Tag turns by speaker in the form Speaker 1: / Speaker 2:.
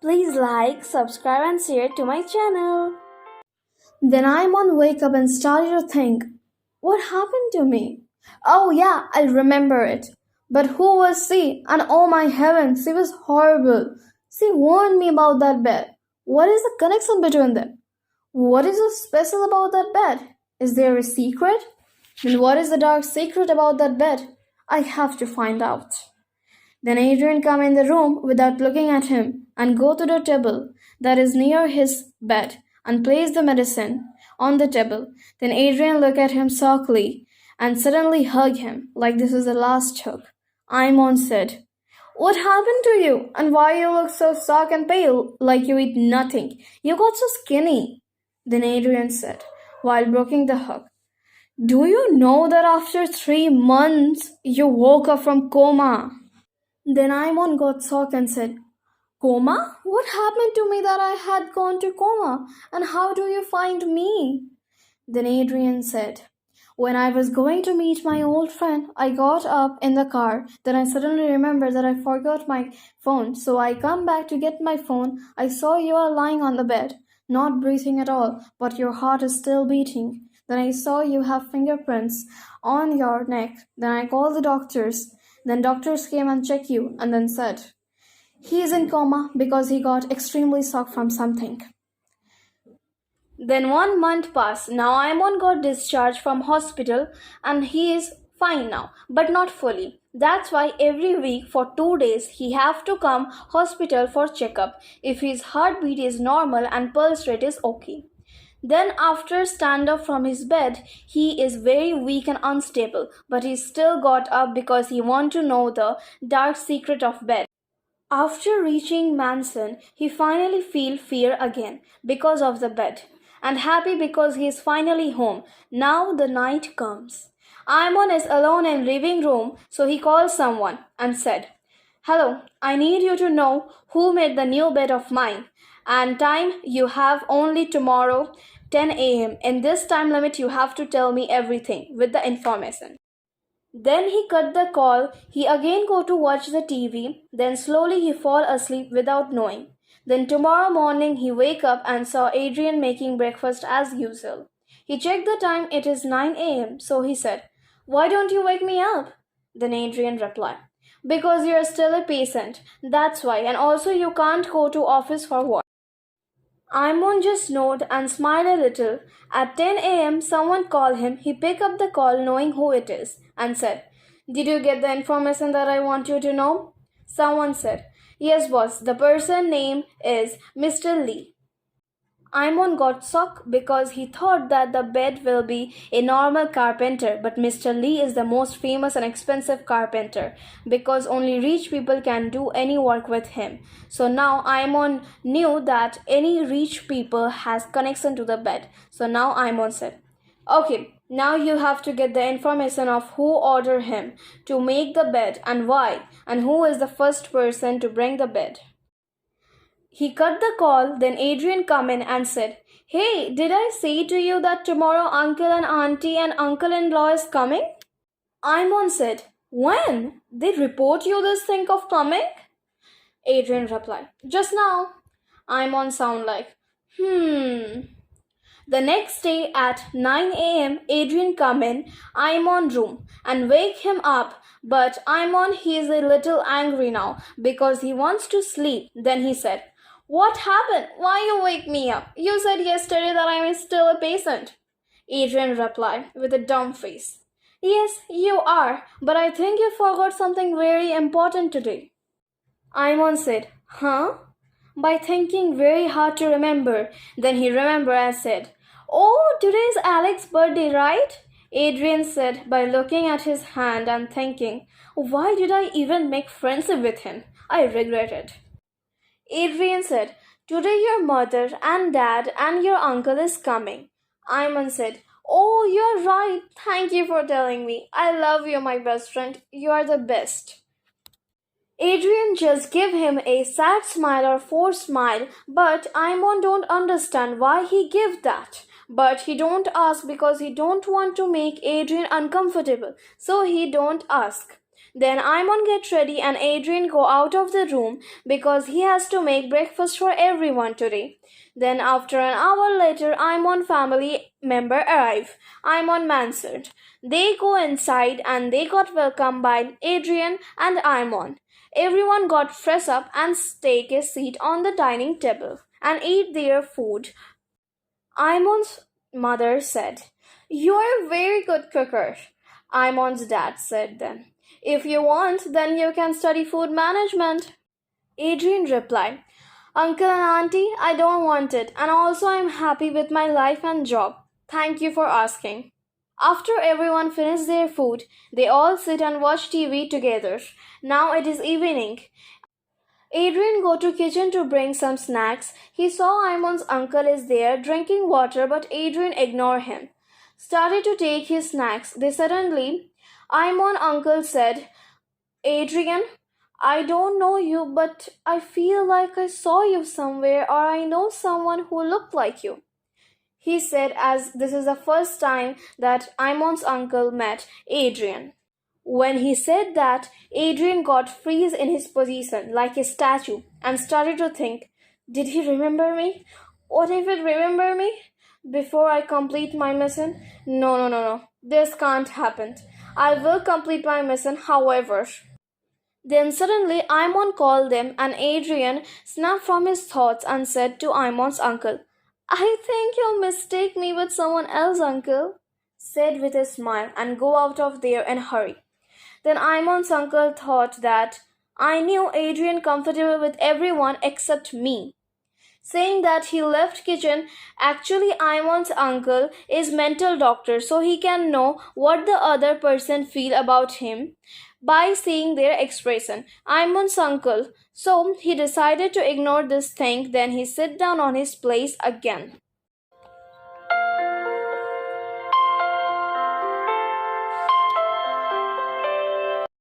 Speaker 1: Please like, subscribe and share to my channel. Then Imon wake up and started to think, what happened to me? Oh yeah, I remember it. But who was she? And oh my heavens, she was horrible. She warned me about that bed. What is the connection between them? What is so special about that bed? Is there a secret? Then what is the dark secret about that bed? I have to find out. Then Adrian come in the room without looking at him and go to the table that is near his bed and place the medicine on the table. Then Adrian look at him softly and suddenly hug him like this is the last hug. Imon said, "What happened to you? And why you look so soft and pale like you eat nothing? You got so skinny." Then Adrian said, while breaking the hug, "Do you know that after 3 months you woke up from coma?" Then Imon got shocked and said, "Coma? What happened to me that I had gone to coma? And how do you find me?" Then Adrian said, "When I was going to meet my old friend, I got up in the car. Then I suddenly remembered that I forgot my phone. So I come back to get my phone. I saw you are lying on the bed, not breathing at all, but your heart is still beating. Then I saw you have fingerprints on your neck. Then I called the doctors. Then doctors came and checked you and then said, he is in coma because he got extremely shocked from something." Then 1 month passed. Now Imon got discharged from hospital and he is fine now, but not fully. That's why every week for 2 days he have to come hospital for checkup if his heartbeat is normal and pulse rate is okay. Then after stand up from his bed, he is very weak and unstable, but he still got up because he want to know the dark secret of bed. After reaching Manson, he finally feel fear again because of the bed and happy because he is finally home. Now the night comes. Imon is alone in living room, so he calls someone and said, "Hello, I need you to know who made the new bed of mine. And time you have only tomorrow 10 a.m. In this time limit you have to tell me everything with the information." Then he cut the call. He again go to watch the TV. Then slowly he fall asleep without knowing. Then tomorrow morning he wake up and saw Adrian making breakfast as usual. He checked the time. It is 9 a.m. So he said, "Why don't you wake me up?" Then Adrian replied, "Because you are still a patient. That's why. And also you can't go to office for work." Imon just nodded and smiled a little. At 10 a.m., someone called him. He picked up the call knowing who it is and said, "Did you get the information that I want you to know?" Someone said, "Yes, boss. The person name is Mr. Lee." Imon got shocked because he thought that the bed will be a normal carpenter, but Mr. Lee is the most famous and expensive carpenter because only rich people can do any work with him. So now Imon knew that any rich people has connection to the bed. So now Imon said, "Okay, now you have to get the information of who ordered him to make the bed and why, and who is the first person to bring the bed." He cut the call, then Adrian come in and said, "Hey, did I say to you that tomorrow uncle and auntie and uncle-in-law is coming?" Imon said, "When? They report you this thing of coming?" Adrian replied, "Just now." Imon sound like, The next day at 9 a.m., Adrian come in Imon room and wake him up. But Imon, he is a little angry now because he wants to sleep. Then he said, "What happened? Why you wake me up? You said yesterday that I am still a patient." Adrian replied with a dumb face, "Yes, you are, but I think you forgot something very important today." Imon said, "Huh?" By thinking very hard to remember. Then he remembered and said, "Oh, today's Alex's birthday, right?" Adrian said by looking at his hand and thinking, "Why did I even make friendship with him? I regret it." Adrian said, "Today your mother and dad and your uncle is coming." Imon said, "Oh, you're right. Thank you for telling me. I love you, my best friend. You are the best." Adrian just gave him a sad smile or forced smile, but Imon don't understand why he gave that. But he don't ask because he don't want to make Adrian uncomfortable, so he don't ask. Then Imon gets ready and Adrian go out of the room because he has to make breakfast for everyone today. Then after an hour later, Imon family member arrive. Imon answered. They go inside and they got welcomed by Adrian and Imon. Everyone got fresh up and take a seat on the dining table and eat their food. Imon's mother said, "You are a very good cooker." Imon's dad said then, "If you want, then you can study food management." Adrian replied, "Uncle and Auntie, I don't want it, and also I'm happy with my life and job. Thank you for asking." After everyone finished their food, they all sit and watch TV together. Now it is evening. Adrian go to kitchen to bring some snacks. He saw Imon's uncle is there drinking water, but Adrian ignored him. Started to take his snacks. They suddenly, Imon uncle said, "Adrian, I don't know you, but I feel like I saw you somewhere or I know someone who looked like you." He said as this is the first time that Imon's uncle met Adrian. When he said that, Adrian got freeze in his position like a statue and started to think, did he remember me? What if it remember me? Before I complete my mission? No. This can't happen. I will complete my mission however. Then suddenly Imon called them and Adrian snapped from his thoughts and said to Imon's uncle, "I think you mistake me with someone else, uncle," said with a smile and go out of there in a hurry. Then Imon's uncle thought that I knew Adrian comfortable with everyone except me. Saying that he left kitchen, actually Imon's uncle is mental doctor so he can know what the other person feel about him by seeing their expression. Imon's uncle. So he decided to ignore this thing then he sit down on his place again.